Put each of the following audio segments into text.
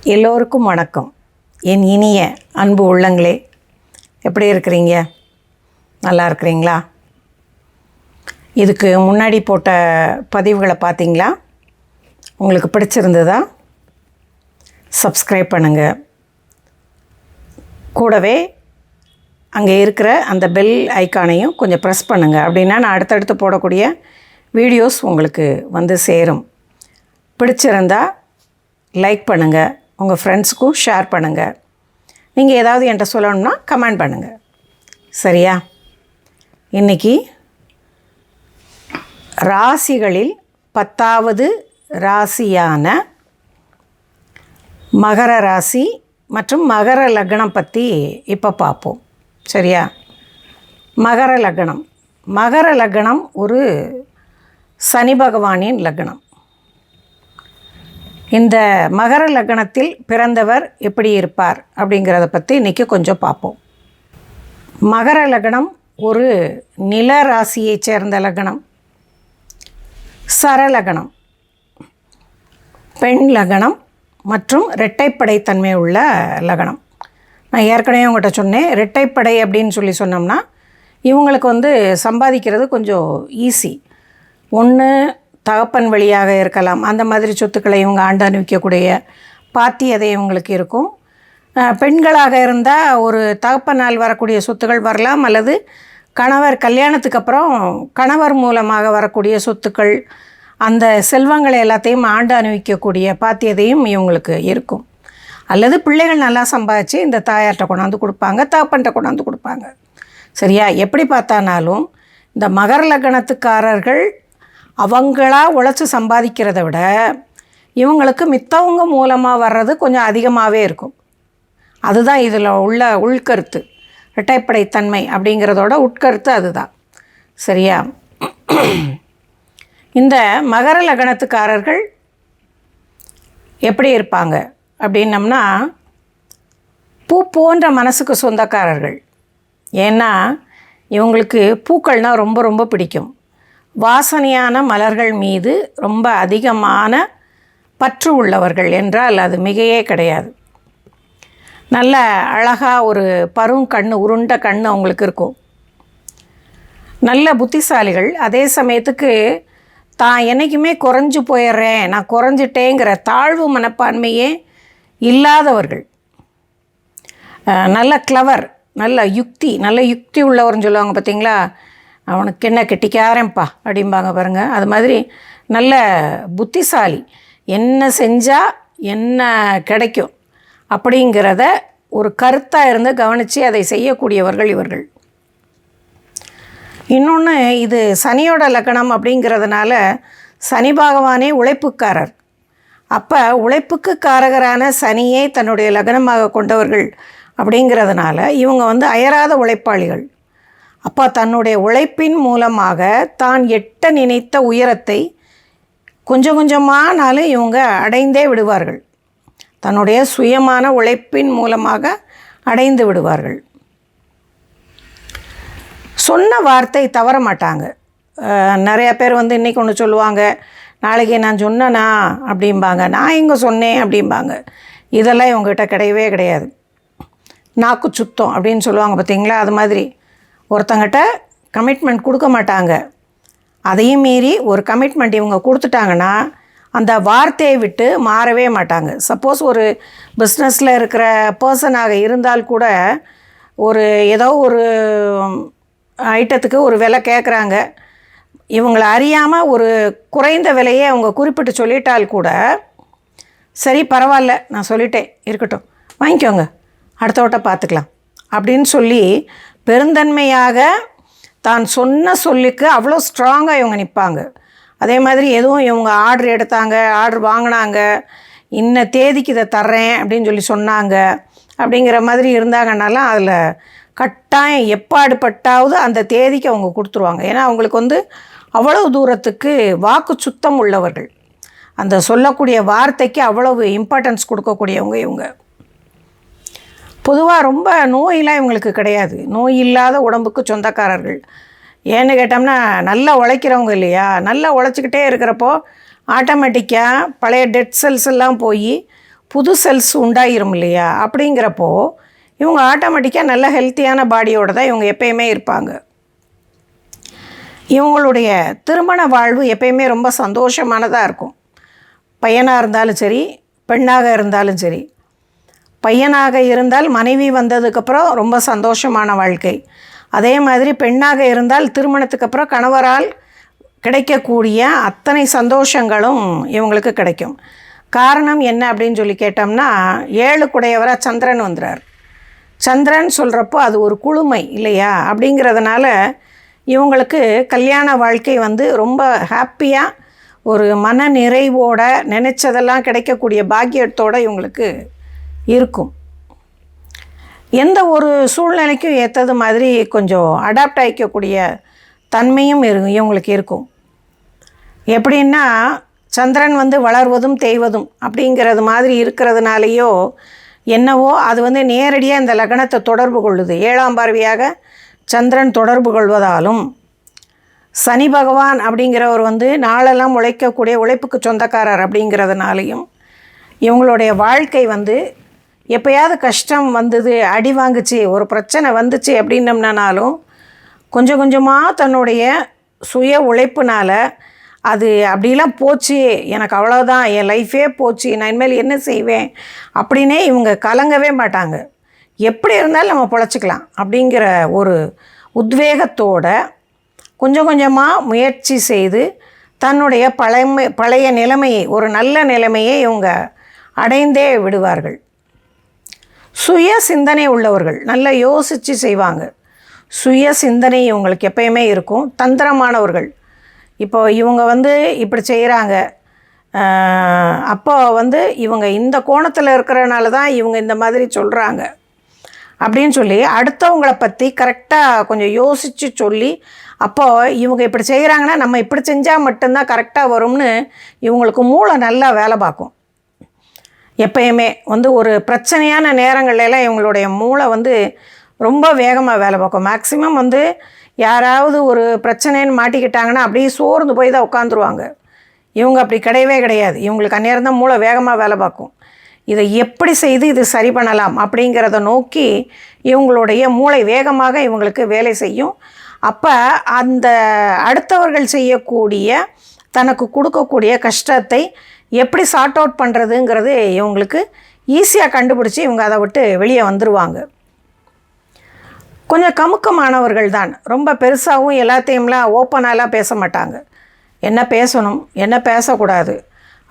எல்லோருக்கும் வணக்கம். என் இனிய அன்பு உள்ளங்களே, எப்படி இருக்கிறீங்க? நல்லா இருக்கிறீங்களா? இதுக்கு முன்னாடி போட்ட பதிவுகளை பார்த்தீங்களா? உங்களுக்கு பிடிச்சிருந்ததா? சப்ஸ்கிரைப் பண்ணுங்கள். கூடவே அங்கே இருக்கிற அந்த பெல் ஐக்கானையும் கொஞ்சம் ப்ரெஸ் பண்ணுங்கள். அப்படின்னா நான் அடுத்தடுத்து போடக்கூடிய வீடியோஸ் உங்களுக்கு வந்து சேரும். பிடிச்சிருந்தால் லைக் பண்ணுங்கள், உங்கள் ஃப்ரெண்ட்ஸுக்கும் ஷேர் பண்ணுங்கள். நீங்கள் ஏதாவது என்கிட்ட சொல்லணும்னா கமெண்ட் பண்ணுங்கள். சரியா? இன்றைக்கி ராசிகளில் 10வது ராசியான மகர ராசி மற்றும் மகர லக்னம் பற்றி இப்போ பார்ப்போம். சரியா? மகர லக்னம். மகர லக்னம் ஒரு சனி பகவானின் லக்னம். இந்த மகர லக்னத்தில் பிறந்தவர் எப்படி இருப்பார் அப்படிங்கிறத பற்றி இன்றைக்கி கொஞ்சம் பார்ப்போம். மகர லக்னம் ஒரு நில ராசியை சேர்ந்த லக்னம். சரலக்னம் பெண் லக்னம் மற்றும் இரட்டைப்படைத்தன்மை உள்ள லக்னம். நான் ஏற்கனவே உங்கள்கிட்ட சொன்னேன், இரட்டைப்படை அப்படின்னு சொன்னோம்னா இவங்களுக்கு வந்து சம்பாதிக்கிறது கொஞ்சம் ஈஸி. ஒன்று தகப்பன் வழியாக இருக்கலாம், அந்த மாதிரி சொத்துக்களை இவங்க ஆண்டு அனுபவிக்கக்கூடிய பாத்தியதை இவங்களுக்கு இருக்கும். பெண்களாக இருந்தால் ஒரு தகப்பனால் வரக்கூடிய சொத்துக்கள் வரலாம், அல்லது கணவர் கல்யாணத்துக்கு அப்புறம் கணவர் மூலமாக வரக்கூடிய சொத்துக்கள், அந்த செல்வங்களை எல்லாத்தையும் ஆண்டு அனுபவிக்கக்கூடிய பாத்தியதையும் இவங்களுக்கு இருக்கும். அல்லது பிள்ளைகள் நல்லா சம்பாதிச்சு இந்த தாயார்கிட்ட கொண்டாந்து கொடுப்பாங்க, தகப்பன்கிட்ட கொண்டாந்து கொடுப்பாங்க. சரியா? எப்படி பார்த்தானாலும் இந்த மகர லக்னத்துக்காரர்கள் அவங்களா உழைச்சி சம்பாதிக்கிறத விட இவங்களுக்கு மித்தவங்க மூலமாக வர்றது கொஞ்சம் அதிகமாகவே இருக்கும். அதுதான் இதில் உள்ள உள்கருத்து. இரட்டைப்படைத்தன்மை அப்படிங்கிறதோட உட்கருத்து அதுதான். சரியா? இந்த மகர லக்னத்துக்காரர்கள் எப்படி இருப்பாங்க அப்படின்னம்னா, பூ போன்ற மனசுக்கு சொந்தக்காரர்கள். ஏன்னா இவங்களுக்கு பூக்கள்னால் ரொம்ப ரொம்ப பிடிக்கும். வாசனையான மலர்கள் மீது ரொம்ப அதிகமான பற்று உள்ளவர்கள் என்றால் அது மிகையே கிடையாது. நல்ல அழகாக ஒரு பருங்கண், உருண்ட கண் அவங்களுக்கு இருக்கும். நல்ல புத்திசாலிகள். அதே சமயத்துக்கு தான் என்றைக்குமே குறைஞ்சி போயிடுறேன், நான் குறைஞ்சிட்டேங்கிற தாழ்வு மனப்பான்மையே இல்லாதவர்கள். நல்ல கிளவர், நல்ல யுக்தி உள்ளவர்னு சொல்லுவாங்க பார்த்தீங்களா? அவனுக்கு என்ன கெட்டிக்காரன்ப்பா அப்படிம்பாங்க பாருங்கள். அது மாதிரி நல்ல புத்திசாலி. என்ன செஞ்சால் என்ன கிடைக்கும் அப்படிங்கிறத ஒரு கருத்தாக இருந்து கவனித்து அதை செய்யக்கூடியவர்கள் இவர்கள். இன்னொன்று, இது சனியோட லக்னம் அப்படிங்கிறதுனால சனி பகவானே உழைப்புக்காரர். அப்போ உழைப்புக்கு காரகரான சனியே தன்னுடைய லக்னமாக கொண்டவர்கள் அப்படிங்கிறதுனால இவங்க வந்து அயராத உழைப்பாளிகள். அப்போ தன்னுடைய உழைப்பின் மூலமாக தான் எட்ட நினைத்த உயரத்தை கொஞ்சம் கொஞ்சமானாலும் இவங்க அடைந்தே விடுவார்கள். தன்னுடைய சுயமான உழைப்பின் மூலமாக அடைந்து விடுவார்கள். சொன்ன வார்த்தை தவற மாட்டாங்க. நிறையா பேர் வந்து இன்றைக்கி ஒன்று சொல்லுவாங்க, நாளைக்கு நான் சொன்னேனா அப்படிம்பாங்க, நான் எங்கே சொன்னேன் அப்படிம்பாங்க. இதெல்லாம் இவங்ககிட்ட கிடையவே கிடையாது. நாக்கு சுத்தம் அப்படின்னு சொல்லுவாங்க பார்த்தீங்களா? அது மாதிரி ஒருத்தங்கிட்ட கமிட்மெண்ட் கொடுக்க மாட்டாங்க. அதையும் மீறி ஒரு கமிட்மெண்ட் இவங்க கொடுத்துட்டாங்கன்னா அந்த வார்த்தையை விட்டு மாறவே மாட்டாங்க. சப்போஸ் ஒரு பிஸ்னஸில் இருக்கிற பர்சனாக இருந்தால் கூட ஏதோ ஒரு ஐட்டத்துக்கு ஒரு விலை கேட்குறாங்க, இவங்களை அறியாமல் ஒரு குறைந்த விலையை அவங்க குறிப்பிட்டு சொல்லிட்டால் கூட, சரி பரவாயில்ல நான் சொல்லிட்டேன் இருக்கட்டும் வாங்கிக்கோங்க, அடுத்த வட்டம் பார்த்துக்கலாம் அப்படின்னு சொல்லி பெருந்தன்மையாக தான் சொன்ன சொல்லுக்கு அவ்வளோ ஸ்ட்ராங்காக இவங்க நிற்பாங்க. அதே மாதிரி எதுவும் இவங்க ஆர்டர் எடுத்தாங்க, ஆர்டர் வாங்கினாங்க, இன்ன தேதிக்கு இதை தர்றேன் அப்படின்னு சொன்னாங்க அப்படிங்கிற மாதிரி இருந்தாங்கன்னாலாம் அதில் கட்டாயம் எப்பாடுபட்டாவது அந்த தேதிக்கு அவங்க கொடுத்துருவாங்க. ஏன்னா அவங்களுக்கு வந்து அவ்வளவு தூரத்துக்கு வாக்கு சுத்தம் உள்ளவர்கள். அந்த சொல்லக்கூடிய வார்த்தைக்கு அவ்வளவு இம்பார்ட்டன்ஸ் கொடுக்கக்கூடியவங்க இவங்க. பொதுவாக ரொம்ப நோயெல்லாம் இவங்களுக்கு கிடையாது. நோய் இல்லாத உடம்புக்கு சொந்தக்காரர்கள். ஏன்னு கேட்டோம்னா நல்லா உழைக்கிறவங்க இல்லையா? நல்லா உழைச்சிக்கிட்டே இருக்கிறப்போ ஆட்டோமேட்டிக்காக பழைய டெட் செல்ஸ் எல்லாம் போய் புது செல்ஸ் உண்டாயிரும் இல்லையா? அப்படிங்கிறப்போ இவங்க ஆட்டோமேட்டிக்காக நல்ல ஹெல்த்தியான பாடியோடு தான் இவங்க எப்பயுமே இருப்பாங்க. இவங்களுடைய திருமண வாழ்வு எப்பயுமே ரொம்ப சந்தோஷமானதாக இருக்கும். பையனாக இருந்தாலும் சரி, பெண்ணாக இருந்தாலும் சரி. பையனாக இருந்தால் மனைவி வந்ததுக்கப்புறம் ரொம்ப சந்தோஷமான வாழ்க்கை. அதே மாதிரி பெண்ணாக இருந்தால் திருமணத்துக்கு அப்புறம் கணவரால் கிடைக்கக்கூடிய அத்தனை சந்தோஷங்களும் இவங்களுக்கு கிடைக்கும். காரணம் என்ன அப்படின்னு சொல்லி கேட்டோம்னா, 7 குடையவராக சந்திரன் வந்துறார். சந்திரன் சொல்கிறப்போ அது ஒரு குளுமை இல்லையா? அப்படிங்கிறதுனால இவங்களுக்கு கல்யாண வாழ்க்கை ரொம்ப ஹாப்பியாக ஒரு மன நிறைவோட நினச்சதெல்லாம் கிடைக்கக்கூடிய பாக்கியத்தோடு இவங்களுக்கு இருக்கும். எந்த ஒரு சூழ்நிலைக்கும் ஏற்றது மாதிரி கொஞ்சம் அடாப்ட் ஆகிக்கக்கூடிய தன்மையும் இவங்களுக்கு இருக்கும். எப்படின்னா, சந்திரன் வளர்வதும் தேய்வதும் அப்படிங்கிறது மாதிரி இருக்கிறதுனாலையோ என்னவோ அது நேரடியாக இந்த லக்னத்தை தொடர்பு கொள்ளுது. 7ஆம் பார்வையாக சந்திரன் தொடர்பு கொள்வதாலும், சனி பகவான் அப்படிங்கிறவர் நாளெல்லாம் உழைக்கக்கூடிய உழைப்புக்கு சொந்தக்காரர் அப்படிங்கிறதுனாலையும் இவங்களுடைய வாழ்க்கை எப்போயாவது கஷ்டம் வந்தது, அடி வாங்குச்சு, ஒரு பிரச்சனை வந்துச்சு அப்படின்னம்னாலும் கொஞ்சம் கொஞ்சமாக தன்னுடைய சுய உழைப்புனால் அது அப்படிலாம் போச்சு, எனக்கு அவ்வளோதான், என் லைஃபே போச்சு, நான் இனிமேல் என்ன செய்வேன் அப்படின்னே இவங்க கலங்கவே மாட்டாங்க. எப்படி இருந்தாலும் நம்ம பொழைச்சிக்கலாம் அப்படிங்கிற ஒரு உத்வேகத்தோடு கொஞ்சம் கொஞ்சமாக முயற்சி செய்து தன்னுடைய பழைய நிலைமையை, ஒரு நல்ல நிலைமையை இவங்க அடைந்தே விடுவார்கள். சுய சிந்தனை உள்ளவர்கள், நல்லா யோசித்து செய்வாங்க. சுய சிந்தனை இவங்களுக்கு எப்பயுமே இருக்கும். தந்திரமானவர்கள். இப்போ இவங்க இப்படி செய்கிறாங்க, அப்போ இவங்க இந்த கோணத்தில் இருக்கிறனால தான் இவங்க இந்த மாதிரி சொல்கிறாங்க அப்படின்னு சொல்லி அடுத்தவங்கள பற்றி கரெக்டாக கொஞ்சம் யோசித்து சொல்லி, அப்போது இவங்க இப்படி செய்கிறாங்கன்னா நம்ம இப்படி செஞ்சால் மட்டும்தான் கரெக்டாக வரும்னு இவங்களுக்கு மூளை நல்லா வேலை பார்க்கும். எப்பயுமே ஒரு பிரச்சனையான நேரங்கள்லாம் இவங்களுடைய மூளை ரொம்ப வேகமாக வேலை பார்க்கும். மேக்ஸிமம் யாராவது ஒரு பிரச்சனைன்னு மாட்டிக்கிட்டாங்கன்னா அப்படியே சோர்ந்து போய் தான் உட்காந்துருவாங்க. இவங்க அப்படி கிடையவே கிடையாது. இவங்களுக்கு அந்நேரம் தான் மூளை வேகமாக வேலை பார்க்கும். இதை எப்படி செய்து இது சரி பண்ணலாம் அப்படிங்கிறத நோக்கி இவங்களுடைய மூளை வேகமாக இவங்களுக்கு வேலை செய்யும். அப்போ அந்த அடுத்தவர்கள் செய்யக்கூடிய, தனக்கு கொடுக்கக்கூடிய கஷ்டத்தை எப்படி சார்ட் அவுட் பண்ணுறதுங்கிறது இவங்களுக்கு ஈஸியாக கண்டுபிடிச்சி இவங்க அதை விட்டு வெளியே வந்துடுவாங்க. கொஞ்சம் கமுக்கமானவர்கள் தான். ரொம்ப பெருசாகவும் எல்லாத்தையும்லாம் ஓப்பனாலாம் பேச மாட்டாங்க. என்ன பேசணும், என்ன பேசக்கூடாது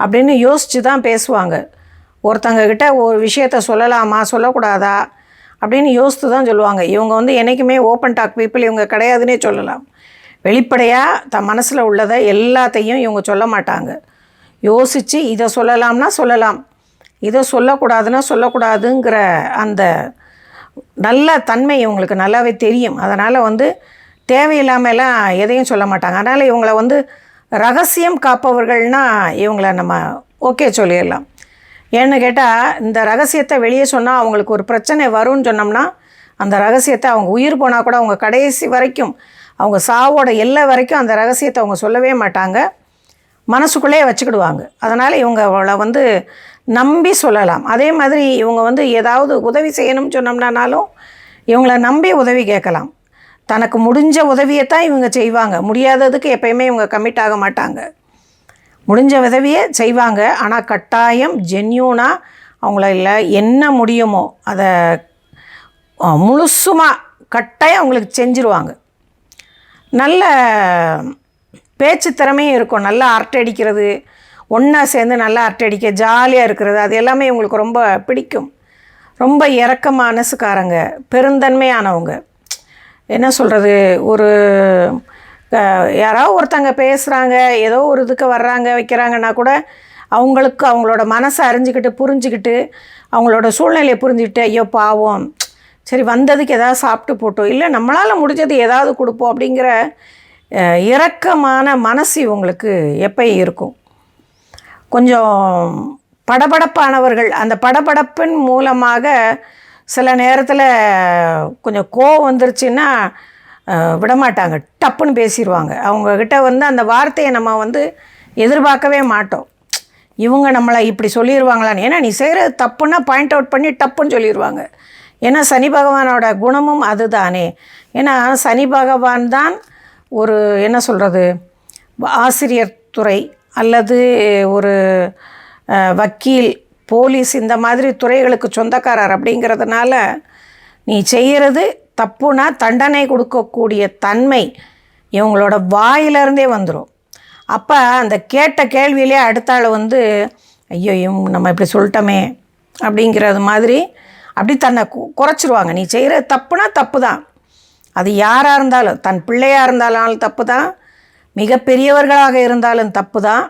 அப்படின்னு யோசித்து தான் பேசுவாங்க. ஒருத்தங்கக்கிட்ட ஒரு விஷயத்த சொல்லலாமா சொல்லக்கூடாதா அப்படின்னு யோசித்து தான் சொல்லுவாங்க. இவங்க என்றைக்குமே ஓப்பன் டாக் பீப்புள் இவங்க கிடையாதுன்னே சொல்லலாம். வெளிப்படையாக தன் மனசில் உள்ளதை எல்லாத்தையும் இவங்க சொல்ல மாட்டாங்க. யோசித்து இதை சொல்லலாம்னா சொல்லலாம், இதை சொல்லக்கூடாதுன்னா சொல்லக்கூடாதுங்கிற அந்த நல்ல தன்மை இவங்களுக்கு நல்லாவே தெரியும். அதனால் தேவையில்லாமலாம் எதையும் சொல்ல மாட்டாங்க. அதனால் இவங்கள ரகசியம் காப்பவர்கள்னால் இவங்கள நம்ம ஓகே சொல்லிடலாம். ஏன்னு கேட்டால், இந்த ரகசியத்தை வெளியே சொன்னால் அவங்களுக்கு ஒரு பிரச்சனை வரும்னு சொன்னோம்னா அந்த ரகசியத்தை அவங்க உயிர் போனால் கூட அவங்க கடைசி வரைக்கும், அவங்க சாவோட எல்லை வரைக்கும் அந்த ரகசியத்தை அவங்க சொல்லவே மாட்டாங்க, மனசுக்குள்ளே வச்சுக்கிடுவாங்க. அதனால் இவங்க அவளை நம்பி சொல்லலாம். அதே மாதிரி இவங்க ஏதாவது உதவி செய்யணும்னு சொன்னோம்னாலும் இவங்கள நம்பி உதவி கேட்கலாம். தனக்கு முடிஞ்ச உதவியைத்தான் இவங்க செய்வாங்க. முடியாததுக்கு எப்பயுமே இவங்க கமிட் ஆக மாட்டாங்க. முடிஞ்ச உதவியை செய்வாங்க. ஆனால் கட்டாயம் ஜென்யூனாக அவங்கள என்ன முடியுமோ அதை முழுசுமாக கட்டாயம் அவங்களுக்கு செஞ்சுருவாங்க. நல்ல பேச்சு திறமையும் இருக்கும். நல்லா அரட்டை அடிக்கிறது, ஒன்றா சேர்ந்து நல்லா அரட்டை அடிக்க, ஜாலியாக இருக்கிறது, அது எல்லாமே இவங்களுக்கு ரொம்ப பிடிக்கும். ரொம்ப இரக்க மனசுக்காரங்க, பெருந்தன்மையானவங்க. என்ன சொல்கிறது, ஒரு யாராவது ஒருத்தங்க பேசுகிறாங்க, ஏதோ ஒரு இதுக்கு வர்றாங்க வைக்கிறாங்கன்னா கூட அவங்களுக்கு அவங்களோட மனசை அறிஞ்சிக்கிட்டு புரிஞ்சுக்கிட்டு அவங்களோட சூழ்நிலையை புரிஞ்சுக்கிட்டு, ஐயோ பாவம், சரி வந்ததுக்கு எதாவது சாப்பிட்டு போட்டோம், இல்லை நம்மளால் முடிஞ்சது ஏதாவது கொடுப்போம் அப்படிங்கிற இரக்கமான மனசு இவங்களுக்கு எப்பயும் இருக்கும். கொஞ்சம் படபடப்பானவர்கள். அந்த படபடப்பின் மூலமாக சில நேரத்தில் கொஞ்சம் கோவம் வந்துருச்சுன்னா விடமாட்டாங்க, டப்புன்னு பேசிடுவாங்க. அவங்கக்கிட்ட அந்த வார்த்தையை நம்ம எதிர்பார்க்கவே மாட்டோம். இவங்க நம்மளை இப்படி சொல்லிடுவாங்களான்னு. ஏன்னா நீ செய்கிறது தப்புன்னா பாயிண்ட் அவுட் பண்ணி டப்புன்னு சொல்லிடுவாங்க. ஏன்னா சனி பகவானோட குணமும் அதுதானே. ஏன்னா சனி பகவான் தான் ஒரு என்ன சொல்கிறது, ஆசிரியர் துறை அல்லது ஒரு வக்கீல், போலீஸ், இந்த மாதிரி துறைகளுக்கு சொந்தக்காரர். அப்படிங்கிறதுனால நீ செய்கிறது தப்புனா தண்டனை கொடுக்கக்கூடிய தன்மை இவங்களோட வாயிலிருந்தே வந்துடும். அப்போ அந்த கேட்ட கேள்வியிலே அடுத்த ஆள் வந்து ஐயோ நம்ம இப்படி சொல்லிட்டோமே அப்படிங்கிறது மாதிரி அப்படி தன்னை குறைச்சிருவாங்க. நீ செய்கிற தப்புனா தப்பு தான். அது யாராக இருந்தாலும், தன் பிள்ளையாக இருந்தாலும் தப்பு தான், மிகப்பெரியவர்களாக இருந்தாலும் தப்பு தான்.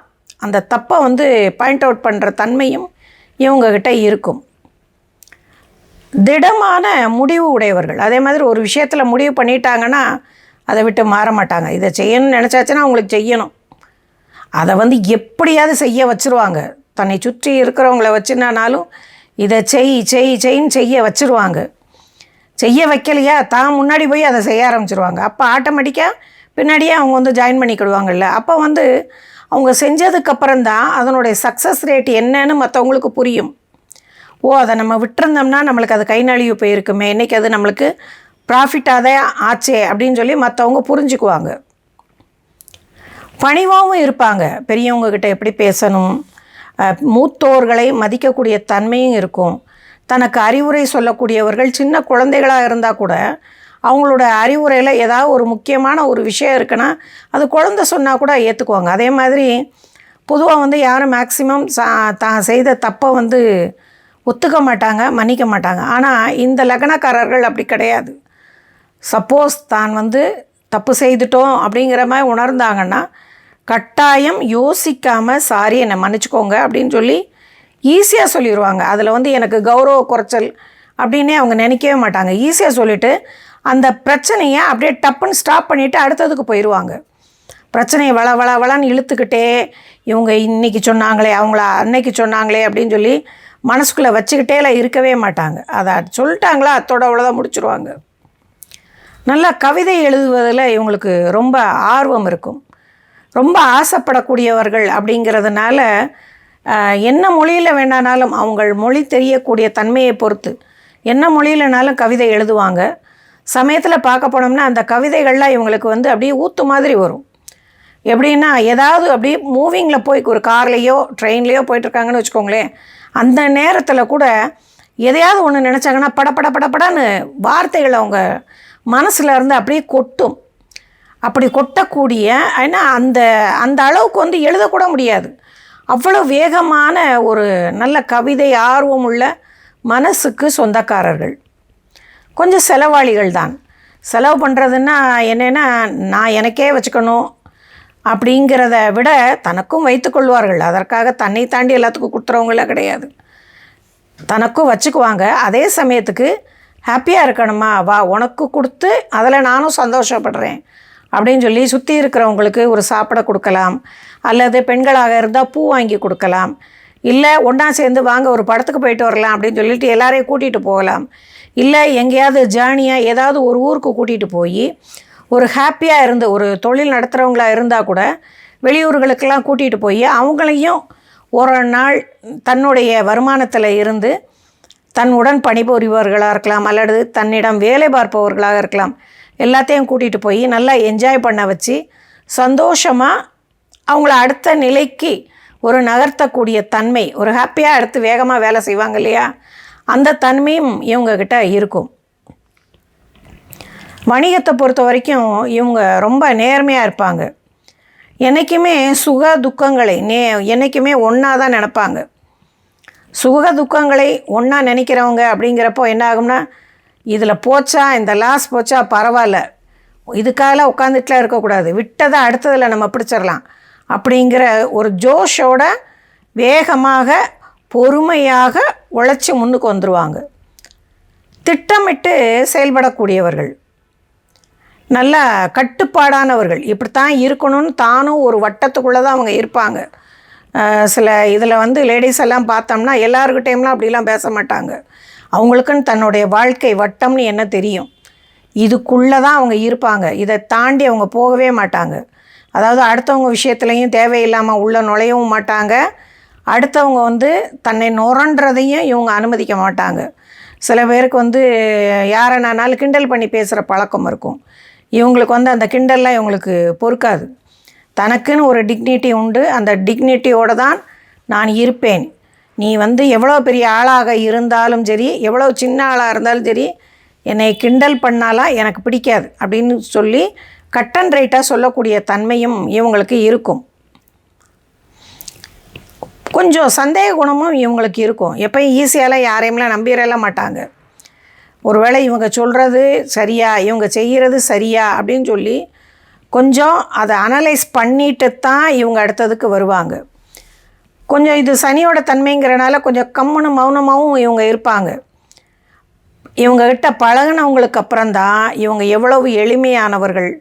அந்த தப்பை வந்து பாயிண்ட் அவுட் பண்ணுற தன்மையும் இவங்கக்கிட்ட இருக்கும். திடமான முடிவு உடையவர்கள். அதே மாதிரி ஒரு விஷயத்தில் முடிவு பண்ணிட்டாங்கன்னா அதை விட்டு மாற மாட்டாங்க. இதை செய்யணும்னு நினச்சாச்சுன்னா அவங்களுக்கு செய்யணும். அதை வந்து எப்படியாவது செய்ய வச்சுருவாங்க. தன்னை சுற்றி இருக்கிறவங்கள வச்சுனாலும் இதை செய்யின்னு செய்ய வச்சுருவாங்க. செய்ய வைக்கலையா தான் முன்னாடி போய் அதை செய்ய ஆரம்பிச்சிருவாங்க. அப்போ ஆட்டோமேட்டிக்காக பின்னாடியே அவங்க வந்து ஜாயின் பண்ணிக்கிடுவாங்கல்ல. அப்போ வந்து அவங்க செஞ்சதுக்கப்புறம்தான் அதனுடைய சக்ஸஸ் ரேட் என்னன்னு மற்றவங்களுக்கு புரியும். ஓ, அதை நம்ம விட்டுருந்தோம்னா நம்மளுக்கு அது கை நழுவி போயிருக்குமே, இன்றைக்கி அது நம்மளுக்கு ப்ராஃபிட்டாக ஆச்சே அப்படின்னு சொல்லி மற்றவங்க புரிஞ்சுக்குவாங்க. பணிவாகவும் இருப்பாங்க. பெரியவங்கக்கிட்ட எப்படி பேசணும், மூத்தோர்களை மதிக்கக்கூடிய தன்மையும் இருக்கும். தனக்கு அறிவுரை சொல்லக்கூடியவர்கள் சின்ன குழந்தைகளாக இருந்தால் கூட அவங்களோட அறிவுரையில் ஏதாவது ஒரு முக்கியமான ஒரு விஷயம் இருக்குன்னா அது குழந்தை சொன்னால் கூட ஏற்றுக்குவாங்க. அதே மாதிரி பொதுவாக வந்து யாரும் மேக்சிமம் தான் செய்த தப்பை வந்து ஒத்துக்க மாட்டாங்க, மன்னிக்க மாட்டாங்க. ஆனால் இந்த லக்னக்காரர்கள் அப்படி கிடையாது. சப்போஸ் தான் வந்து தப்பு செய்துட்டோம் அப்படிங்கிற மாதிரி உணர்ந்தாங்கன்னா கட்டாயம் யோசிக்காமல் சாரி என்னை மன்னிச்சிக்கோங்க அப்படின்னு சொல்லி ஈஸியாக சொல்லிடுவாங்க. அதில் வந்து எனக்கு கௌரவ குறைச்சல் அப்படின்னே அவங்க நினைக்கவே மாட்டாங்க. ஈஸியாக சொல்லிவிட்டு அந்த பிரச்சனையை அப்படியே டப்புன்னு ஸ்டாப் பண்ணிவிட்டு அடுத்ததுக்கு போயிடுவாங்க. பிரச்சனையை வளன்னு இழுத்துக்கிட்டே இவங்க இன்றைக்கி சொன்னாங்களே, அவங்கள அன்னைக்கு சொன்னாங்களே அப்படின்னு சொல்லி மனசுக்குள்ளே வச்சுக்கிட்டேலாம் இருக்கவே மாட்டாங்க. அதை சொல்லிட்டாங்களா அத்தோட அவ்வளோதான் முடிச்சுருவாங்க. நல்லா கவிதை எழுதுவதில் இவங்களுக்கு ரொம்ப ஆர்வம் இருக்கும். ரொம்ப ஆசைப்படக்கூடியவர்கள் அப்படிங்கிறதுனால என்ன மொழியில் வேண்டானாலும் அவங்கள் மொழி தெரியக்கூடிய தன்மையை பொறுத்து என்ன மொழியிலனாலும் கவிதை எழுதுவாங்க. சமயத்தில் பார்க்க போனோம்னா அந்த கவிதைகள்லாம் இவங்களுக்கு வந்து அப்படியே ஊத்து மாதிரி வரும். எப்படின்னா ஏதாவது அப்படியே மூவிங்கில் போய் ஒரு கார்லேயோ ட்ரெயின்லேயோ போயிட்டுருக்காங்கன்னு வச்சுக்கோங்களேன், அந்த நேரத்தில் கூட எதையாவது ஒன்று நினச்சாங்கன்னா படப்படன்னு வார்த்தைகள் அவங்க மனசில் இருந்து அப்படியே கொட்டும். அப்படி கொட்டக்கூடிய, ஏன்னா அந்த அந்த அளவுக்கு வந்து எழுதக்கூட முடியாது. அவ்வளோ வேகமான ஒரு நல்ல கவிதை ஆர்வம் உள்ள மனசுக்கு சொந்தக்காரர்கள். கொஞ்சம் செலவாளிகள் தான். செலவு பண்ணுறதுன்னா என்னென்னா நான் எனக்கே வச்சுக்கணும் அப்படிங்கிறத விட தனக்கும் வைத்து கொள்வார்கள். அதற்காக தன்னை தாண்டி எல்லாத்துக்கும் கொடுத்துறவங்கள கிடையாது. தனக்கும் வச்சுக்குவாங்க. அதே சமயத்துக்கு ஹாப்பியாக இருக்கணுமா, வா உனக்கு கொடுத்து அதில் நானும் சந்தோஷப்படுறேன் அப்படின்னு சொல்லி சுற்றி இருக்கிறவங்களுக்கு ஒரு சாப்பிட கொடுக்கலாம். அல்லது பெண்களாக இருந்தால் பூ வாங்கி கொடுக்கலாம். இல்லை ஒன்றா சேர்ந்து வாங்க ஒரு படத்துக்கு போயிட்டு வரலாம் அப்படின்னு சொல்லிட்டு எல்லாரையும் கூட்டிகிட்டு போகலாம். இல்லை எங்கேயாவது ஜேர்னியாக ஏதாவது ஒரு ஊருக்கு கூட்டிகிட்டு போய் ஒரு ஹாப்பியாக இருந்து, ஒரு தொழில் நடத்துகிறவங்களாக இருந்தால் கூட வெளியூர்களுக்கெல்லாம் கூட்டிகிட்டு போய் அவங்களையும் ஒரு நாள் தன்னுடைய வருமானத்தில் இருந்து தன் உடன் பணிபுரிபவர்களாக இருக்கலாம் அல்லது தன்னிடம் வேலை பார்ப்பவர்களாக இருக்கலாம், எல்லாத்தையும் கூட்டிகிட்டு போய் நல்லா என்ஜாய் பண்ண வச்சு சந்தோஷமாக அவங்கள அடுத்த நிலைக்கு ஒரு நகர்த்தக்கூடிய தன்மை, ஒரு ஹாப்பியாக அடுத்து வேகமாக வேலை செய்வாங்க இல்லையா, அந்த தன்மையும் இவங்கக்கிட்ட இருக்கும். வணிகத்தை பொறுத்த வரைக்கும் இவங்க ரொம்ப நேர்மையாக இருப்பாங்க. என்றைக்குமே சுக துக்கங்களை என்றைக்குமே ஒன்றா தான் நினப்பாங்க. சுக துக்கங்களை ஒன்றா நினைக்கிறவங்க அப்படிங்கிறப்போ என்ன ஆகும்னா, இதில் போச்சா, இந்த லாஸ் போச்சா பரவாயில்ல, இதுக்காக உட்காந்துட்டுலாம் இருக்கக்கூடாது, விட்டதை அடுத்ததில் நம்ம பிடிச்சிடலாம் அப்படிங்கிற ஒரு ஜோஷோட வேகமாக பொறுமையாக உழைச்சி முன்னுக்கு வந்துடுவாங்க. திட்டமிட்டு செயல்படக்கூடியவர்கள், நல்லா கட்டுப்பாடானவர்கள். இப்படித்தான் இருக்கணும்னு தானும் ஒரு வட்டத்துக்குள்ளே தான் அவங்க இருப்பாங்க. சில இதில் வந்து லேடிஸ் எல்லாம் பார்த்தோம்னா எல்லாருக்கிட்டையும்லாம் அப்படிலாம் பேச மாட்டாங்க. அவங்களுக்குன்னு தன்னுடைய வாழ்க்கை வட்டம்னு என்ன தெரியும், இதுக்குள்ளே தான் அவங்க இருப்பாங்க. இதை தாண்டி அவங்க போகவே மாட்டாங்க. அதாவது அடுத்தவங்க விஷயத்துலையும் தேவையில்லாமல் உள்ள நுழையவும் மாட்டாங்க. அடுத்தவங்க வந்து தன்னை நுரன்றதையும் இவங்க அனுமதிக்க மாட்டாங்க. சில பேருக்கு வந்து யாரைனாலும் கிண்டல் பண்ணி பேசுகிற பழக்கம் இருக்கும். இவங்களுக்கு வந்து அந்த கிண்டல்லாம் இவங்களுக்கு பொறுக்காது. தனக்குன்னு ஒரு டிக்னிட்டி உண்டு. அந்த டிக்னிட்டியோடு தான் நான் இருப்பேன். நீ வந்து எவ்வளோ பெரிய ஆளாக இருந்தாலும் சரி, எவ்வளோ சின்ன ஆளாக இருந்தாலும் சரி, என்னை கிண்டல் பண்ணாலாம் எனக்கு பிடிக்காது அப்படின்னு சொல்லி கட் அண்ட் ரைட்டாக சொல்லக்கூடிய தன்மையும் இவங்களுக்கு இருக்கும். கொஞ்சம் சந்தேக குணமும் இவங்களுக்கு இருக்கும். எப்போயும் ஈஸியாலாம் யாரையும்லாம் நம்பிடலாம் மாட்டாங்க. ஒருவேளை இவங்க சொல்கிறது சரியா, இவங்க செய்கிறது சரியா அப்படின்னு சொல்லி கொஞ்சம் அதை அனலைஸ் பண்ணிட்டு தான் இவங்க அடுத்ததுக்கு வருவாங்க. கொஞ்சம் இது சனியோட தன்மைங்கிறனால கொஞ்சம் கம்முன்னு மௌனமாகவும் இவங்க இருப்பாங்க. இவங்ககிட்ட பழகினவங்களுக்கு அப்புறம்தான் இவங்க எவ்வளவு எளிமையானவர்கள்,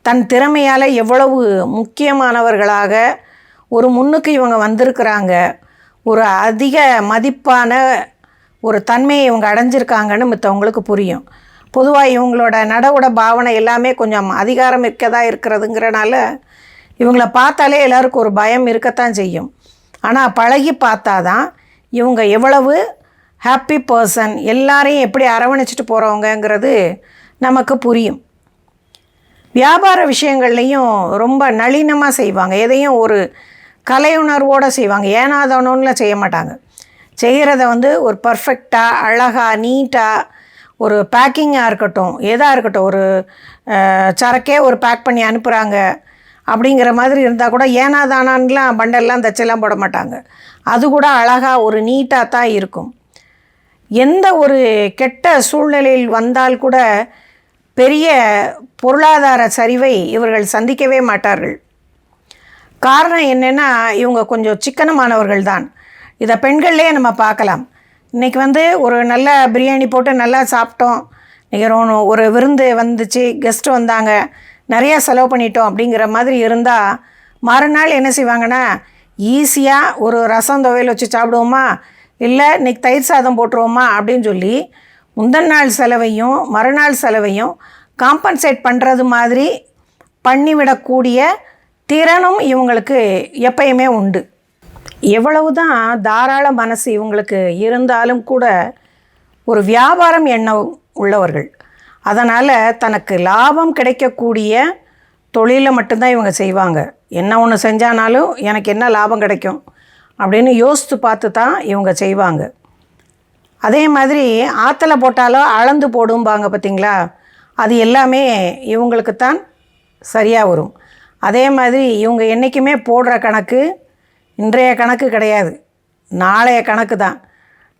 தன் திறமையால் எவ்வளவு முக்கியமானவர்களாக ஒரு முன்னுக்கு இவங்க வந்திருக்கிறாங்க, ஒரு அதிக மதிப்பான ஒரு தன்மையை இவங்க அடைஞ்சிருக்காங்கன்னு மற்றவங்களுக்கு புரியும். பொதுவாக இவங்களோட நடவுட பாவனை எல்லாமே கொஞ்சம் அதிகாரம் மிக்கதாக இருக்கிறதுங்கிறனால இவங்கள பார்த்தாலே எல்லாருக்கும் ஒரு பயம் இருக்கத்தான் செய்யும். ஆனால் பழகி பார்த்தா தான் இவங்க எவ்வளவு ஹாப்பி பர்சன், எல்லாரையும் எப்படி அரவணைச்சிட்டு போகிறவங்கங்கிறது நமக்கு புரியும். வியாபார விஷயங்கள்லையும் ரொம்ப நளினமாக செய்வாங்க. எதையும் ஒரு கலையுணர்வோடு செய்வாங்க. ஏனாதவனும்லாம் செய்ய மாட்டாங்க. செய்கிறத வந்து ஒரு பர்ஃபெக்டாக, அழகாக, நீட்டாக, ஒரு பேக்கிங்காக இருக்கட்டும், எதாக இருக்கட்டும், ஒரு சரக்கே ஒரு பேக் பண்ணி அனுப்புகிறாங்க அப்படிங்கிற மாதிரி இருந்தால் கூட ஏனாதானான்லாம் பண்டெல்லாம் தச்செல்லாம் போட மாட்டாங்க. அது கூட அழகாக ஒரு நீட்டாக தான் இருக்கும். எந்த ஒரு கெட்ட சூழ்நிலையில் வந்தால் கூட பெரிய பொருளாதார சரிவை இவர்கள் சந்திக்கவே மாட்டார்கள். காரணம் என்னென்னா, இவங்க கொஞ்சம் சிக்கனமானவர்கள் தான். இதை பெண்கள்லேயே நம்ம பார்க்கலாம். இன்றைக்கி வந்து ஒரு நல்ல பிரியாணி போட்டு நல்லா சாப்பிட்டோம், இன்றைக்கி ஒரு விருந்து வந்துச்சு, கெஸ்ட்டு வந்தாங்க, நிறையா செலவு பண்ணிட்டோம் அப்படிங்கிற மாதிரி இருந்தால் மறுநாள் என்ன செய்வாங்கன்னா, ஈஸியாக ஒரு ரசம் துவையல் வச்சு சாப்பிடுவோமா, இல்லை இன்றைக்கி தயிர் சாதம் போட்டுருவோமா அப்படின்னு சொல்லி முந்தின நாள் செலவையும் மறுநாள் செலவையும் காம்பன்சேட் பண்ணுறது மாதிரி பண்ணிவிடக்கூடிய திறனும் இவங்களுக்கு எப்பயுமே உண்டு. எவ்வளவு தான் தாராள மனசு இவங்களுக்கு இருந்தாலும் கூட ஒரு வியாபாரம் எண்ணம் உள்ளவர்கள். அதனால் தனக்கு லாபம் கிடைக்கக்கூடிய தொழிலை மட்டும்தான் இவங்க செய்வாங்க. என்ன ஒன்று செஞ்சானாலும் எனக்கு என்ன லாபம் கிடைக்கும் அப்படின்னு யோசித்து பார்த்து தான் இவங்க செய்வாங்க. அதே மாதிரி ஆற்றுல போட்டாலும் அளந்து போடும்பாங்க பார்த்திங்களா, அது எல்லாமே இவங்களுக்குத்தான் சரியாக வரும். அதே மாதிரி இவங்க என்றைக்குமே போடுற கணக்கு இன்றைய கணக்கு கிடையாது, நாளைய கணக்கு தான்.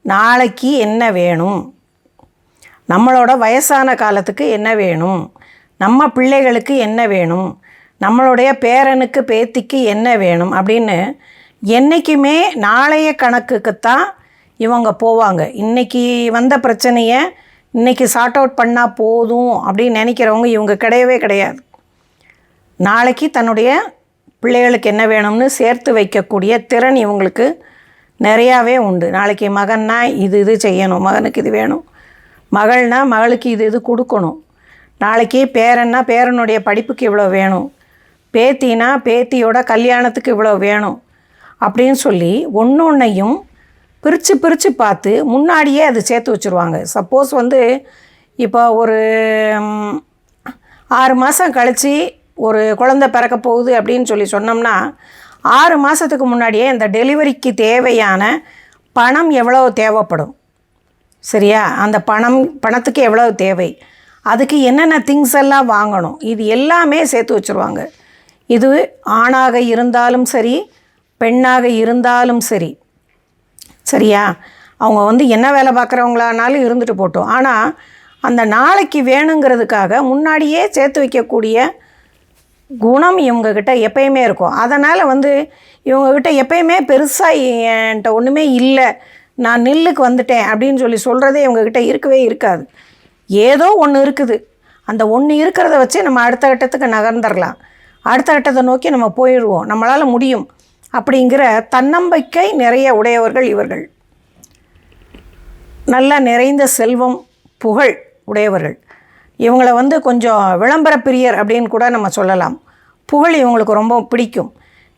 நாளைக்கு என்ன வேணும், நம்மளோட வயசான காலத்துக்கு என்ன வேணும், நம்ம பிள்ளைகளுக்கு என்ன வேணும், நம்மளுடைய பேரனுக்கு பேத்திக்கு என்ன வேணும் அப்படின்னு என்றைக்குமே நாளைய கணக்குக்குத்தான் இவங்க போவாங்க. இன்றைக்கி வந்த பிரச்சனையை இன்றைக்கி சார்ட் அவுட் பண்ணால் போதும் அப்படின்னு நினைக்கிறவங்க இவங்க கிடையவே கிடையாது. நாளைக்கு தன்னுடைய பிள்ளைகளுக்கு என்ன வேணும்னு சேர்த்து வைக்கக்கூடிய திறன் இவங்களுக்கு நிறையாவே உண்டு. நாளைக்கு மகன்னா இது செய்யணும், மகனுக்கு இது வேணும், மகள்னா மகளுக்கு இது கொடுக்கணும், நாளைக்கு பேரன்னா பேரனுடைய படிப்புக்கு இவ்வளோ வேணும், பேத்தினா பேத்தியோட கல்யாணத்துக்கு இவ்வளோ வேணும் அப்படின்னு சொல்லி ஒன்று ஒன்றையும் பிரித்து பார்த்து முன்னாடியே அது சேர்த்து வச்சுருவாங்க. சப்போஸ் வந்து இப்போ ஒரு 6 மாதம் கழித்து ஒரு குழந்தை பிறக்க போகுது அப்படின்னு சொல்லி சொன்னோம்னா 6 மாதத்துக்கு முன்னாடியே இந்த டெலிவரிக்கு தேவையான பணம் எவ்வளோ தேவைப்படும், சரியா, அந்த பணத்துக்கு எவ்வளோ தேவை, அதுக்கு என்னென்ன திங்ஸ் எல்லாம் வாங்கணும், இது எல்லாமே சேர்த்து வச்சுருவாங்க. இது ஆணாக இருந்தாலும் சரி பெண்ணாக இருந்தாலும் சரி, சரியா, அவங்க வந்து என்ன வேலை பார்க்குறவங்களானாலும் இருந்துட்டு போட்டோம். ஆனால் அந்த நாளைக்கு வேணுங்கிறதுக்காக முன்னாடியே சேர்த்து வைக்கக்கூடிய குணம் இவங்கக்கிட்ட எப்பயுமே இருக்கும். அதனால் வந்து இவங்கக்கிட்ட எப்பயுமே பெருசாக என்கிட்ட ஒன்றுமே இல்லை, நான் நில்லுக்கு வந்துட்டேன் அப்படின்னு சொல்லி சொல்கிறதே இவங்கக்கிட்ட இருக்கவே இருக்காது. ஏதோ ஒன்று இருக்குது, அந்த ஒன்று இருக்கிறத வச்சு நம்ம அடுத்த கட்டத்துக்கு நகர்ந்துடலாம், அடுத்த கட்டத்தை நோக்கி நம்ம போயிடுவோம், நம்மளால் முடியும் அப்படிங்கிற தன்னம்பிக்கை நிறைய உடையவர்கள் இவர்கள். நல்ல நிறைந்த செல்வம் புகழ் உடையவர்கள். இவங்களை வந்து கொஞ்சம் விளம்பர பிரியர் அப்படின்னு கூட நம்ம சொல்லலாம். புகழ் இவங்களுக்கு ரொம்ப பிடிக்கும்.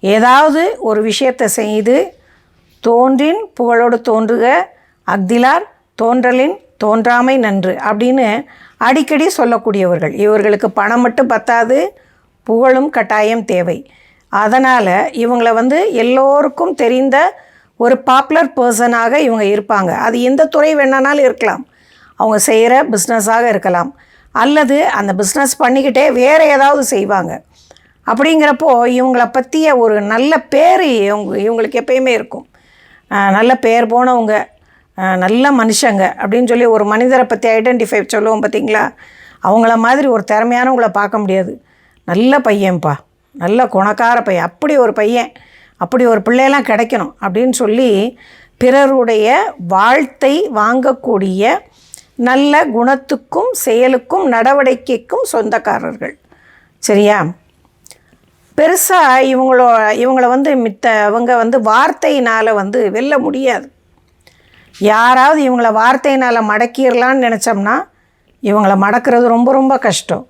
ஏதாவது ஒரு விஷயத்தை செய்து தோன்றின் புகழோடு தோன்றுக, அஃதிலார் தோன்றலின் தோன்றாமை நன்று அப்படின்னு அடிக்கடி சொல்லக்கூடியவர்கள். இவர்களுக்கு பணம் மட்டும் பத்தாது, புகழும் கட்டாயம் தேவை. அதனால் இவங்களை எல்லோருக்கும் தெரிந்த ஒரு பாப்புலர் பர்சனாக இவங்க இருப்பாங்க. அது எந்த துறை வேணாலும் இருக்கலாம். அவங்க செய்கிற பிஸ்னஸாக இருக்கலாம், அல்லது அந்த பிஸ்னஸ் பண்ணிக்கிட்டே வேறு ஏதாவது செய்வாங்க. அப்படிங்கிறப்போ இவங்கள பற்றிய ஒரு நல்ல பேர் இவங்களுக்கு எப்பயுமே இருக்கும். நல்ல பேர் போனவங்க, நல்ல மனுஷங்க அப்படின்னு சொல்லி ஒரு மனிதரை பற்றி ஐடென்டிஃபை சொல்லுவோம் பார்த்திங்களா. அவங்கள மாதிரி ஒரு திறமையானவங்கள பார்க்க முடியாது. நல்ல பையன்ப்பா, நல்ல குணக்கார பையன், அப்படி ஒரு பையன், அப்படி ஒரு பிள்ளையெல்லாம் கிடைக்கணும் அப்படின்னு சொல்லி பிறருடைய வாழ்த்தை வாங்கக்கூடிய நல்ல குணத்துக்கும் செயலுக்கும் நடவடிக்கைக்கும் சொந்தக்காரர்கள். சரியா? பெருசாக இவங்கள அவங்க வார்த்தையினால் வெல்ல முடியாது. யாராவது இவங்கள வார்த்தையினால் மடக்கிடலான்னு நினச்சோம்னா இவங்கள மடக்கிறது ரொம்ப ரொம்ப கஷ்டம்.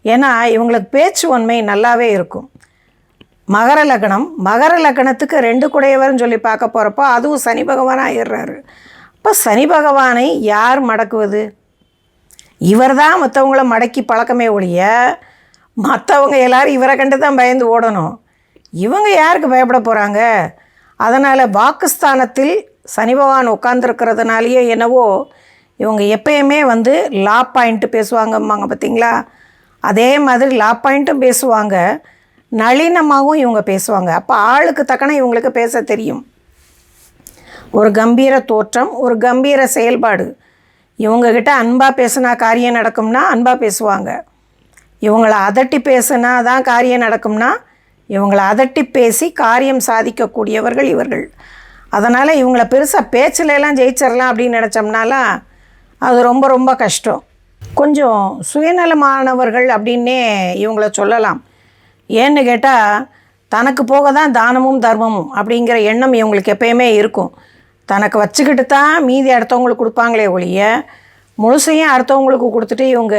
ஏன்னா இவங்களுக்கு பேச்சுவன்மை நல்லாவே இருக்கும். மகர லக்னத்துக்கு 2 குடையவர்னு சொல்லி பார்க்க போகிறப்போ அதுவும் சனி பகவான் ஆயிடுறாரு. இப்போ சனி பகவானை யார் மடக்குவது? இவர் தான் மற்றவங்கள மடக்கி பழக்கமே ஒழிய மற்றவங்க எல்லோரும் இவரை கண்டு தான் பயந்து ஓடணும். இவங்க யாருக்கு பயப்பட போகிறாங்க? அதனால் வாக்குஸ்தானத்தில் சனி பகவான் உட்காந்துருக்கிறதுனாலேயே என்னவோ இவங்க எப்பயுமே லா பாயிண்ட்டு பேசுவாங்கம்மாங்க பார்த்திங்களா. அதே மாதிரி லா பாயிண்ட்டும் பேசுவாங்க, நளினமாகவும் இவங்க பேசுவாங்க. அப்போ ஆளுக்கு தக்கன இவங்களுக்கு பேச தெரியும். ஒரு கம்பீர தோற்றம், ஒரு கம்பீர செயல்பாடு. இவங்கக்கிட்ட அன்பாக பேசுனா காரியம் நடக்கும்னா அன்பாக பேசுவாங்க. இவங்கள அதட்டி பேசுனா தான் காரியம் நடக்கும்னா இவங்கள அதட்டி பேசி காரியம் சாதிக்கக்கூடியவர்கள் இவர்கள். அதனால் இவங்கள பெருசாக பேச்சிலெல்லாம் ஜெயிச்சிடலாம் அப்படின்னு நினச்சோம்னாலாம் அது ரொம்ப ரொம்ப கஷ்டம். கொஞ்சம் சுயநலமானவர்கள் அப்படின்னே இவங்கள சொல்லலாம். ஏன்னு கேட்டால் தனக்கு போக தான் தானமும் தர்மமும் அப்படிங்கிற எண்ணம் இவங்களுக்கு எப்பயுமே இருக்கும். தனக்கு வச்சுக்கிட்டு தான் மீதி அடுத்தவங்களுக்கு கொடுப்பாங்களே ஒழிய முழுசையும் அடுத்தவங்களுக்கு கொடுத்துட்டு இவங்க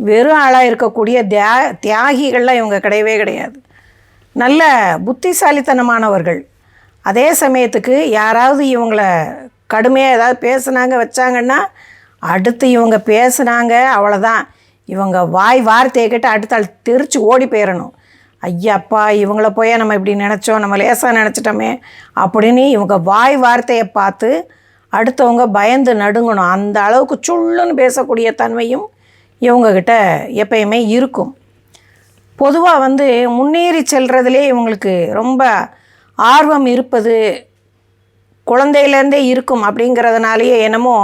வெறும் ஆளாக இருக்கக்கூடிய தியாகிகள்லாம் இவங்க கிடையவே கிடையாது. நல்ல புத்திசாலித்தனமானவர்கள். அதே சமயத்துக்கு யாராவது இவங்கள கடுமையாக ஏதாவது பேசுனாங்க வச்சாங்கன்னா அடுத்து இவங்க பேசுனாங்க அவ்வளோதான். இவங்க வார்த்தையை கேட்டு அடுத்த ஆள் தெரிச்சு ஓடி போயிடணும். ஐயாப்பா இவங்கள போய் நம்ம இப்படி நினச்சோம், நம்ம லேசாக நினச்சிட்டோமே அப்படின்னு இவங்க வார்த்தையை பார்த்து அடுத்தவங்க பயந்து நடுங்கணும். அந்த அளவுக்கு சுள்ளுன்னு பேசக்கூடிய தன்மையும் இவங்கக்கிட்ட எப்பயுமே இருக்கும். பொதுவாக முன்னேறி செல்றதுலே இவங்களுக்கு ரொம்ப ஆர்வம் இருப்பது குழந்தையிலேருந்தே இருக்கும். அப்படிங்கிறதுனாலேயே என்னமோ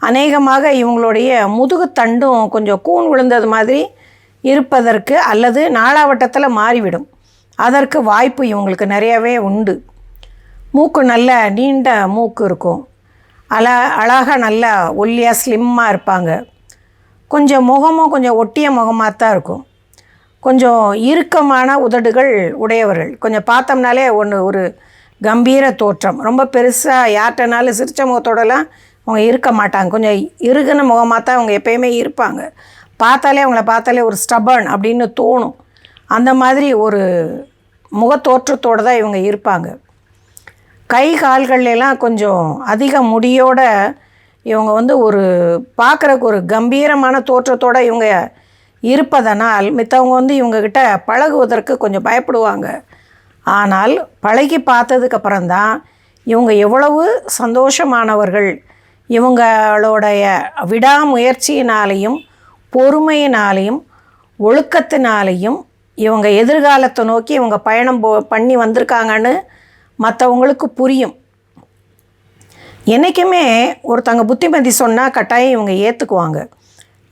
அநேகமாக இவங்களுடைய முதுகுத்தண்டும் கொஞ்சம் கூன் விழுந்தது மாதிரி இருப்பதற்கு அல்லது நாளாவட்டத்தில் மாறிவிடும். அதற்கு வாய்ப்பு இவங்களுக்கு நிறையவே உண்டு. மூக்கு நல்ல நீண்ட மூக்கு இருக்கும். அழகாக நல்லா ஒல்லியாக ஸ்லிம்மாக இருப்பாங்க. கொஞ்சம் முகமும் கொஞ்சம் ஒட்டிய முகமாக தான் இருக்கும். கொஞ்சம் இறுக்கமான உதடுகள் உடையவர்கள். கொஞ்சம் பார்த்தோம்னாலே ஒரு கம்பீர தோற்றம். ரொம்ப பெருசாக யார்கிட்டனாலும் சிரிச்ச முகத்தோடலாம் அவங்க இருக்க மாட்டாங்க. கொஞ்சம் இறுகின முகமாக தான் அவங்க எப்பயுமே இருப்பாங்க. அவங்கள பார்த்தாலே ஒரு ஸ்டபர்ன் அப்படின்னு தோணும். அந்த மாதிரி ஒரு முகத்தோற்றத்தோடு தான் இவங்க இருப்பாங்க. கை கால்கள்லாம் கொஞ்சம் அதிக முடியோட இவங்க ஒரு பார்க்குறக்கு ஒரு கம்பீரமான தோற்றத்தோடு இவங்க இருப்பதனால் மித்தவங்க இவங்கக்கிட்ட பழகுவதற்கு கொஞ்சம் பயப்படுவாங்க. ஆனால் பழகி பார்த்ததுக்கப்புறம்தான் இவங்க எவ்வளவு சந்தோஷமானவர்கள், இவங்களுடைய விடாமுயற்சியினாலேயும் பொறுமையினாலேயும் ஒழுக்கத்தினாலேயும் இவங்க எதிர்காலத்தை நோக்கி இவங்க பயணம் பண்ணி வந்திருக்காங்கன்னு மற்றவங்களுக்கு புரியும். என்றைக்குமே ஒருத்தங்க புத்திமதி சொன்னால் கட்டாயம் இவங்க ஏற்றுக்குவாங்க.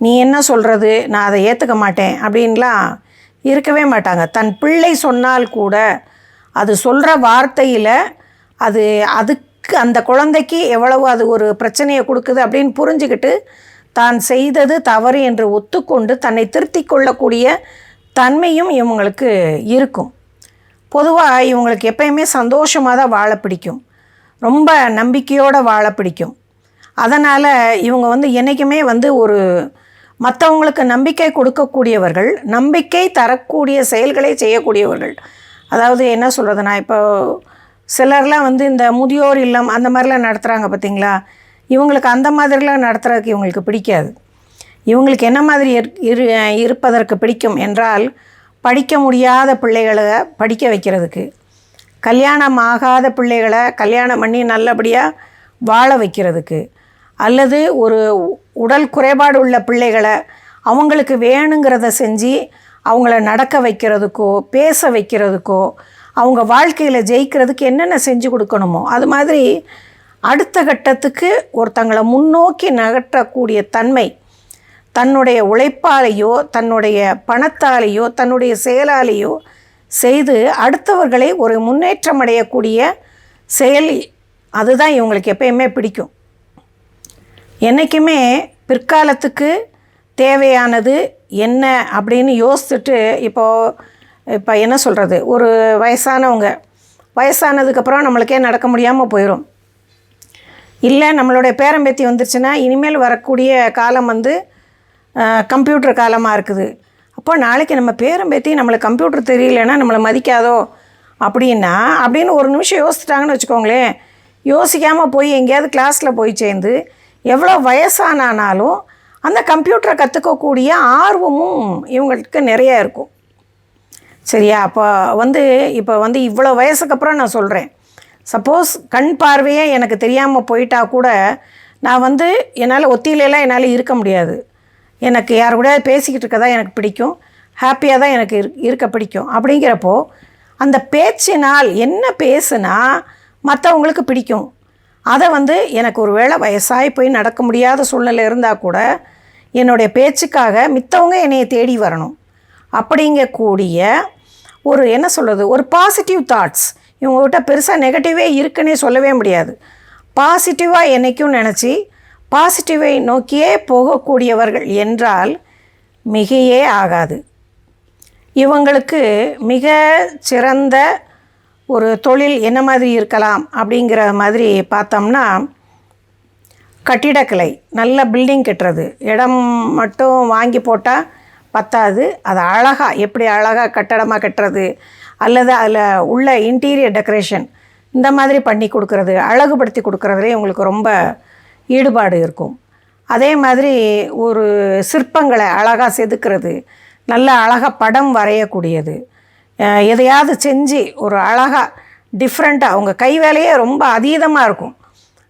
நீ என்ன சொல்கிறது, நான் அதை ஏற்றுக்க மாட்டேன் அப்படின்லாம் இருக்கவே மாட்டாங்க. தன் பிள்ளை சொன்னால் கூட அது சொல்கிற வார்த்தையில் அதுக்கு அந்த குழந்தைக்கு எவ்வளவு அது ஒரு பிரச்சனையை கொடுக்குது அப்படின்னு புரிஞ்சுக்கிட்டு தான் செய்தது தவறு என்று ஒத்துக்கொண்டு தன்னை திருத்தி கொள்ளக்கூடிய தன்மையும் இவங்களுக்கு இருக்கும். பொதுவாக இவங்களுக்கு எப்பயுமே சந்தோஷமாக தான் வாழ பிடிக்கும். ரொம்ப நம்பிக்கையோடு வாழ பிடிக்கும். அதனால் இவங்க என்றைக்குமே ஒரு மற்றவங்களுக்கு நம்பிக்கை கொடுக்கக்கூடியவர்கள், நம்பிக்கை தரக்கூடிய செயல்களை செய்யக்கூடியவர்கள். அதாவது என்ன சொல்கிறதுனா, இப்போ சிலர்லாம் வந்து இந்த முதியோர் இல்லம் அந்த மாதிரிலாம் நடத்துகிறாங்க பார்த்தீங்களா, இவங்களுக்கு அந்த மாதிரிலாம் நடத்துகிறதுக்கு இவங்களுக்கு பிடிக்காது. இவங்களுக்கு என்ன மாதிரி இருப்பதற்கு பிடிக்கும் என்றால், படிக்க முடியாத பிள்ளைகளை படிக்க வைக்கிறதுக்கு, கல்யாணம் ஆகாத பிள்ளைகளை கல்யாணம் பண்ணி நல்லபடியாக வாழ வைக்கிறதுக்கு, அல்லது ஒரு உடல் குறைபாடு உள்ள பிள்ளைகளை அவங்களுக்கு வேணுங்கிறத செஞ்சு அவங்கள நடக்க வைக்கிறதுக்கோ பேச வைக்கிறதுக்கோ அவங்க வாழ்க்கையில் ஜெயிக்கிறதுக்கு என்னென்ன செஞ்சு கொடுக்கணுமோ அது மாதிரி அடுத்த கட்டத்துக்கு ஒருத்தங்களை முன்னோக்கி நகற்றக்கூடிய தன்மை தன்னுடைய உழைப்பாலேயோ தன்னுடைய பணத்தாலேயோ தன்னுடைய செயலாலேயோ செய்து அடுத்தவர்களை ஒரு முன்னேற்றம் அடையக்கூடிய செயல், அதுதான் இவங்களுக்கு எப்பயுமே பிடிக்கும். என்றைக்குமே பிற்காலத்துக்கு தேவையானது என்ன அப்படின்னு யோசிச்சுட்டு இப்போ என்ன சொல்கிறது, ஒரு வயசானதுக்கப்புறம் நம்மளுக்கே நடக்க முடியாமல் போயிடும். இல்லை நம்மளுடைய பேரம்பேத்தி வந்துருச்சுன்னா இனிமேல் வரக்கூடிய காலம் வந்து கம்ப்யூட்டர் காலமாக இருக்குது. அப்போ நாளைக்கு நம்ம பேரம்பேத்தி நம்மளுக்கு கம்ப்யூட்டர் தெரியலன்னா நம்மளை மதிக்காதோ அப்படின்னு ஒரு நிமிஷம் யோசிச்சிட்டாங்கன்னு வச்சுக்கோங்களேன். யோசிக்காமல் போய் எங்கேயாவது கிளாஸில் போய் சேர்ந்து எவ்வளோ வயசானாலும் அந்த கம்ப்யூட்டரை கற்றுக்கக்கூடிய ஆர்வமும் இவங்களுக்கு நிறைய இருக்கும். சரியா? இப்போ வந்து இவ்வளோ வயசுக்கு அப்புறம் நான் சொல்கிறேன், சப்போஸ் கண் பார்வையே எனக்கு தெரியாமல் போயிட்டா கூட நான் வந்து என்னால் ஒத்தியிலெல்லாம் என்னால் இருக்க முடியாது. எனக்கு யார் கூட பேசிக்கிட்டு இருக்க தான் எனக்கு பிடிக்கும், ஹாப்பியாக தான் எனக்கு இருக்க பிடிக்கும். அப்படிங்கிறப்போ அந்த பேச்சினால் என்ன பேசுனா மற்றவங்களுக்கு பிடிக்கும். அதை வந்து எனக்கு ஒரு வேளை வயசாகி போய் நடக்க முடியாத சூழ்நிலை இருந்தால் கூட என்னுடைய பேச்சுக்காக மித்தவங்க என்னையை தேடி வரணும் அப்படிங்கக்கூடிய ஒரு என்ன சொல்கிறது, ஒரு பாசிட்டிவ் தாட்ஸ். இவங்ககிட்ட பெருசாக நெகட்டிவே இருக்குன்னே சொல்லவே முடியாது. பாசிட்டிவாக என்றைக்கும் நினச்சி பாசிட்டிவை நோக்கியே போகக்கூடியவர்கள் என்றால் மிகையே ஆகாது. இவங்களுக்கு மிக சிறந்த ஒரு தொழில் என்ன மாதிரி இருக்கலாம் அப்படிங்கிற மாதிரி பார்த்தோம்னா, கட்டிடக்கலை, நல்ல பில்டிங் கட்டுறது. இடம் மட்டும் வாங்கி போட்டால் பத்தாது, அதை அழகாக எப்படி அழகாக கட்டடமாக கட்டுறது, அல்லது அதில் உள்ள இன்டீரியர் டெக்கரேஷன் இந்த மாதிரி பண்ணி கொடுக்குறது, அழகுபடுத்தி கொடுக்குறதுலேயே உங்களுக்கு ரொம்ப ஈடுபாடு இருக்கும். அதே மாதிரி ஒரு சிற்பங்களை அழகாக செதுக்கிறது, நல்ல அழகாக படம் வரையக்கூடியது, எதையாவது செஞ்சு ஒரு அழகாக டிஃப்ரெண்ட்டாக அவங்க கை வேலையே ரொம்ப அதீதமாக இருக்கும்.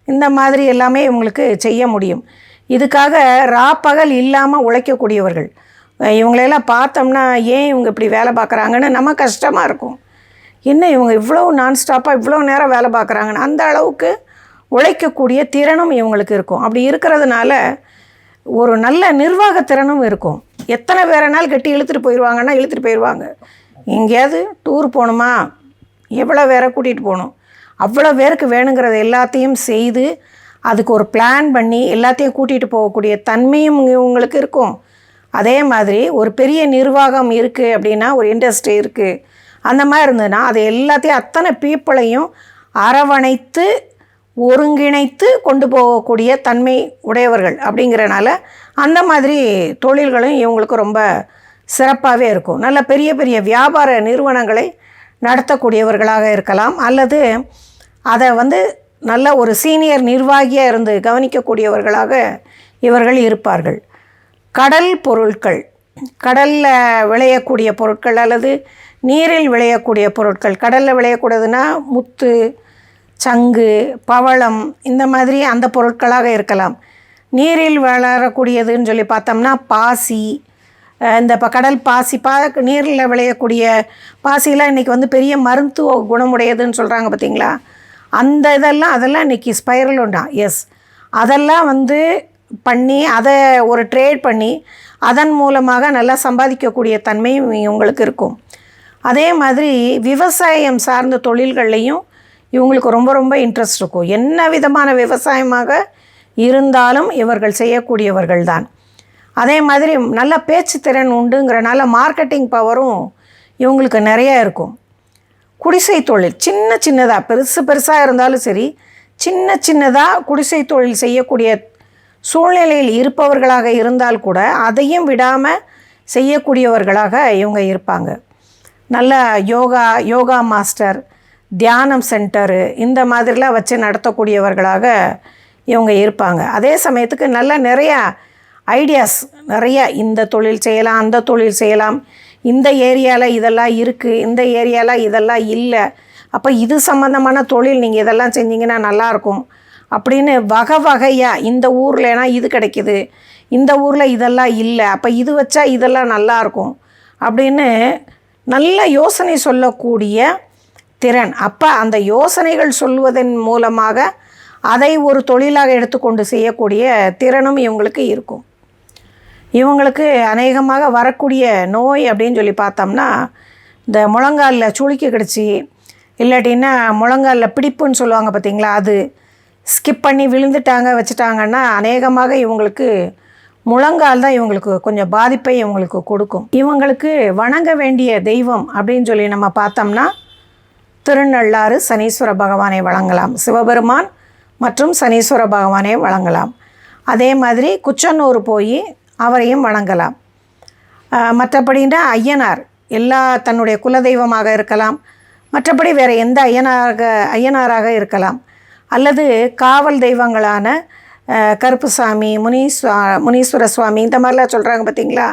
இந்த மாதிரி எல்லாமே இவங்களுக்கு செய்ய முடியும். இதுக்காக ராப்பகல் இல்லாமல் உழைக்கக்கூடியவர்கள். இவங்களெல்லாம் பார்த்தோம்னா ஏன் இவங்க இப்படி வேலை பார்க்குறாங்கன்னு நம்ம கஷ்டமாக இருக்கும். என்ன இவங்க இவ்வளோ நான்ஸ்டாப்பாக இவ்வளோ நேரம் வேலை பார்க்குறாங்கன்னு அந்த அளவுக்கு உழைக்கக்கூடிய திறனும் இவங்களுக்கு இருக்கும். அப்படி இருக்கிறதுனால ஒரு நல்ல நிர்வாக திறனும் இருக்கும். எத்தனை பேரனால் கட்டி இழுத்துட்டு போயிடுவாங்க. எங்கேயாவது டூர் போகணுமா, எவ்வளோ பேரை கூட்டிகிட்டு போகணும், அவ்வளோ பேருக்கு வேணுங்கிறது எல்லாத்தையும் செய்து அதுக்கு ஒரு பிளான் பண்ணி எல்லாத்தையும் கூட்டிகிட்டு போகக்கூடிய தன்மையும் இவங்களுக்கு இருக்கும். அதே மாதிரி ஒரு பெரிய நிர்வாகம் இருக்குது அப்படின்னா, ஒரு இண்டஸ்ட்ரி இருக்குது அந்த மாதிரி இருந்ததுன்னா அது எல்லாத்தையும் அத்தனை பீப்புளையும் அரவணைத்து ஒருங்கிணைத்து கொண்டு போகக்கூடிய தன்மை உடையவர்கள். அப்படிங்கிறனால அந்த மாதிரி தொழில்களும் இவங்களுக்கு ரொம்ப சிறப்பாகவே இருக்கும். நல்ல பெரிய பெரிய வியாபார நிறுவனங்களை நடத்தக்கூடியவர்களாக இருக்கலாம், அல்லது அதை வந்து நல்ல ஒரு சீனியர் நிர்வாகியாக இருந்து கவனிக்கக்கூடியவர்களாக இவர்கள் இருப்பார்கள். கடல் பொருட்கள், கடலில் விளையக்கூடிய பொருட்கள் அல்லது நீரில் விளையக்கூடிய பொருட்கள். கடலில் விளையக்கூடியதுன்னா முத்து, சங்கு, பவளம் இந்த மாதிரி அந்த பொருட்களாக இருக்கலாம். நீரில் வளரக்கூடியதுன்னு சொல்லி பார்த்தோம்னா பாசி, இந்த கடல் பாசி, நீரில் விளையக்கூடிய பாசிலாம் இன்றைக்கி வந்து பெரிய மருத்துவ குணமுடையதுன்னு சொல்கிறாங்க பார்த்தீங்களா. அந்த அதெல்லாம் இன்றைக்கி ஸ்பைரல் உண்டா, எஸ், அதெல்லாம் வந்து பண்ணி அதை ஒரு ட்ரேட் பண்ணி அதன் மூலமாக நல்லா சம்பாதிக்கக்கூடிய தன்மையும் இவங்களுக்கு இருக்கும். அதே மாதிரி விவசாயம் சார்ந்த தொழில்கள்லையும் இவங்களுக்கு ரொம்ப ரொம்ப இன்ட்ரெஸ்ட் இருக்கும். என்ன விதமான விவசாயமாக இருந்தாலும் இவர்கள் செய்யக்கூடியவர்கள் தான். அதே மாதிரி நல்ல பேச்சு திறன் உண்டுங்கிறனால மார்க்கெட்டிங் பவரும் இவங்களுக்கு நிறைய இருக்கும். குடிசை தொழில் சின்னதாக பெருசாக இருந்தாலும் சரி, சின்னதாக குடிசை தொழில் செய்யக்கூடிய சூழ்நிலையில் இருப்பவர்களாக இருந்தால் கூட அதையும் விடாமல் செய்யக்கூடியவர்களாக இவங்க இருப்பாங்க. நல்ல யோகா மாஸ்டர், தியானம் சென்டரு இந்த மாதிரிலாம் வச்சு நடத்தக்கூடியவர்களாக இவங்க இருப்பாங்க. அதே சமயத்துக்கு நிறையா ஐடியாஸ் நிறையா, இந்த தொழில் செய்யலாம், அந்த தொழில் செய்யலாம், இந்த ஏரியாவில் இதெல்லாம் இருக்குது, இந்த ஏரியாவில் இதெல்லாம் இல்லை, அப்போ இது சம்மந்தமான தொழில் நீங்கள் இதெல்லாம் செஞ்சிங்கன்னா நல்லாயிருக்கும் அப்படின்னு வகை வகையாக, இந்த ஊர்லனா இது கிடைக்கிது, இந்த ஊரில் இதெல்லாம் இல்லை, அப்போ இது வச்சா இதெல்லாம் நல்லாயிருக்கும் அப்படின்னு நல்ல யோசனை சொல்லக்கூடிய திறன். அப்போ அந்த யோசனைகள் சொல்வதன் மூலமாக அதை ஒரு தொழிலாக எடுத்துக்கொண்டு செய்யக்கூடிய திறனும் இவங்களுக்கு இருக்கும். இவங்களுக்கு அநேகமாக வரக்கூடிய நோய் அப்படின்னு சொல்லி பார்த்தோம்னா, இந்த முழங்காலில் சுளுக்கி கிடச்சி, இல்லாட்டின்னா முழங்காலில் பிடிப்புன்னு சொல்லுவாங்க பார்த்திங்களா, அது ஸ்கிப் பண்ணி விழுந்துட்டாங்க வச்சுட்டாங்கன்னா அநேகமாக இவங்களுக்கு முழங்கால் தான் இவங்களுக்கு கொஞ்சம் பாதிப்பை இவங்களுக்கு கொடுக்கும். இவங்களுக்கு வணங்க வேண்டிய தெய்வம் அப்படின்னு சொல்லி நம்ம பார்த்தோம்னா, திருநள்ளாறு சனீஸ்வர பகவானை வணங்கலாம், சிவபெருமான் மற்றும் சனீஸ்வர பகவானை வணங்கலாம். அதே மாதிரி குச்சனூர் போய் அவரையும் வணங்கலாம். மற்றபடினா ஐயனார் எல்லா தன்னுடைய குலதெய்வமாக இருக்கலாம், மற்றபடி வேறு எந்த ஐயனாராக இருக்கலாம், அல்லது காவல் தெய்வங்களான கருப்புசாமி, முனீஸ்வர சுவாமி இந்த மாதிரிலாம் சொல்கிறாங்க பார்த்திங்களா,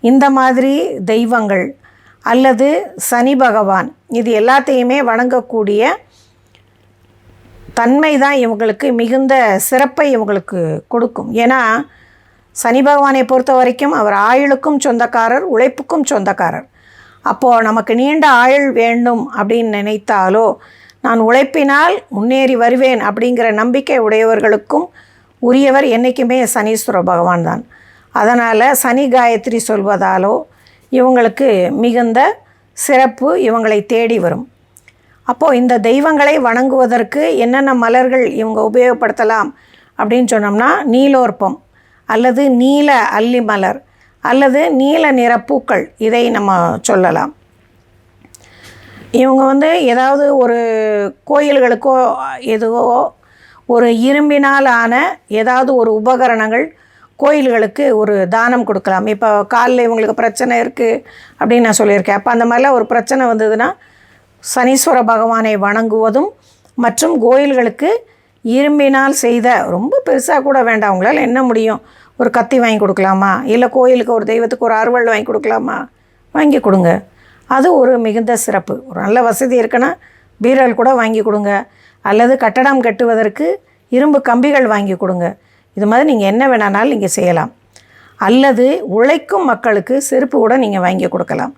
இந்த மாதிரி தெய்வங்கள் அல்லது சனி பகவான், இது எல்லாத்தையுமே வணங்கக்கூடிய தன்மை தான் இவங்களுக்கு மிகுந்த சிறப்பை இவங்களுக்கு கொடுக்கும். ஏன்னா சனி பகவானை பொறுத்த வரைக்கும் அவர் ஆயுளுக்கும் சொந்தக்காரர், உழைப்புக்கும் சொந்தக்காரர். அப்போது நமக்கு நீண்ட ஆயுள் வேண்டும் அப்படின்னு நினைத்தாலோ, நான் உழைப்பினால் முன்னேறி வருவேன் அப்படிங்கிற நம்பிக்கை உடையவர்களுக்கும் உரியவர் என்றைக்குமே சனீஸ்வர பகவான் தான். அதனால் சனி காயத்ரி சொல்வதாலோ இவங்களுக்கு மிகுந்த சிறப்பு இவங்களை தேடி வரும். அப்போது இந்த தெய்வங்களை வணங்குவதற்கு என்னென்ன மலர்கள் இவங்க உபயோகப்படுத்தலாம் அப்படின்னு சொன்னோம்னா, நீலோற்பம் அல்லது நீல அல்லி மலர் அல்லது நீல நிற பூக்கள், இதை நம்ம சொல்லலாம். இவங்க ஏதாவது ஒரு கோயில்களுக்கோ எதுவோ ஒரு இரும்பினால் ஆன ஏதாவது ஒரு உபகரணங்கள் கோயில்களுக்கு ஒரு தானம் கொடுக்கலாம். இப்போ காலில் இவங்களுக்கு பிரச்சனை இருக்குது அப்படின்னு நான் சொல்லியிருக்கேன். அப்போ அந்த மாதிரிலாம் ஒரு பிரச்சனை வந்ததுன்னா சனீஸ்வர பகவானை வணங்குவதும் மற்றும் கோயில்களுக்கு இரும்பினால் செய்த, ரொம்ப பெருசாக கூட வேண்டாம், அவங்களால் என்ன முடியும், ஒரு கத்தி வாங்கி கொடுக்கலாமா, இல்லை கோயிலுக்கு ஒரு தெய்வத்துக்கு ஒரு அருவாள் வாங்கி கொடுக்கலாமா, வாங்கி கொடுங்க. அது ஒரு மிகுந்த சிறப்பு. ஒரு நல்ல வசதி இருக்குன்னா பீரல் கூட வாங்கி கொடுங்க, அல்லது கட்டடம் கட்டுவதற்கு இரும்பு கம்பிகள் வாங்கி கொடுங்க. இது மாதிரி நீங்கள் என்ன வேணாலும் நீங்கள் செய்யலாம். அல்லது உழைக்கும் மக்களுக்கு செருப்பு கூட நீங்கள் வாங்கி கொடுக்கலாம்.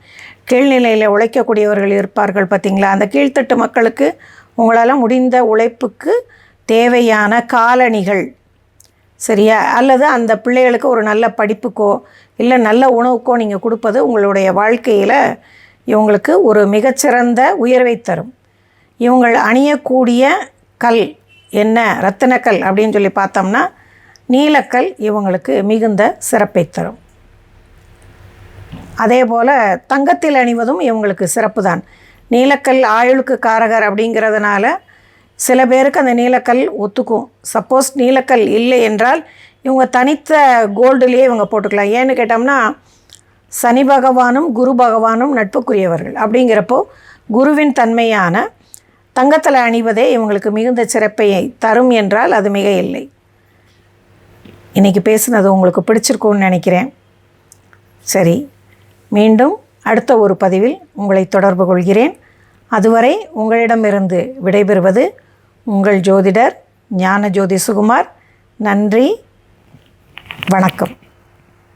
கீழ்நிலையில் உழைக்கக்கூடியவர்கள் இருப்பார்கள் பார்த்திங்களா, அந்த கீழ்த்தட்டு மக்களுக்கு உங்களால் முடிந்த உழைப்புக்கு தேவையான காலணிகள், சரியா, அல்லது அந்த பிள்ளைகளுக்கு ஒரு நல்ல படிப்புக்கோ இல்லை நல்ல உணவுக்கோ நீங்கள் கொடுப்பது உங்களுடைய வாழ்க்கையில் இவங்களுக்கு ஒரு மிகச்சிறந்த உயர்வை தரும். இவங்கள் அணியக்கூடிய கல் என்ன, ரத்தினக்கல் அப்படின்னு சொல்லி பார்த்தோம்னா நீலக்கல் இவங்களுக்கு மிகுந்த சிறப்பை தரும். அதே போல் தங்கத்தில் அணிவதும் இவங்களுக்கு சிறப்பு தான். நீலக்கல் ஆயுளுக்கு காரகர் அப்படிங்கிறதுனால சில பேருக்கு அந்த நீலக்கல் ஒத்துக்கும். சப்போஸ் நீலக்கல் இல்லை என்றால் இவங்க தனித்த கோல்டுலேயே இவங்க போட்டுக்கலாம். ஏன்னு கேட்டோம்னா சனி பகவானும் குரு பகவானும் நட்புக்குரியவர்கள். அப்படிங்கிறப்போ குருவின் தன்மையான தங்கத்தில் அணிவதே இவங்களுக்கு மிகுந்த சிறப்பை தரும் என்றால் அது மிக இல்லை. இன்றைக்கி பேசுனது உங்களுக்கு பிடிச்சிருக்கும்னு நினைக்கிறேன். சரி, மீண்டும் அடுத்த ஒரு பதிவில் உங்களை தொடர்பு கொள்கிறேன். அதுவரை உங்களிடமிருந்து விடைபெறுவது உங்கள் ஜோதிடர் ஞானஜோதி சுகுமார். நன்றி, வணக்கம்.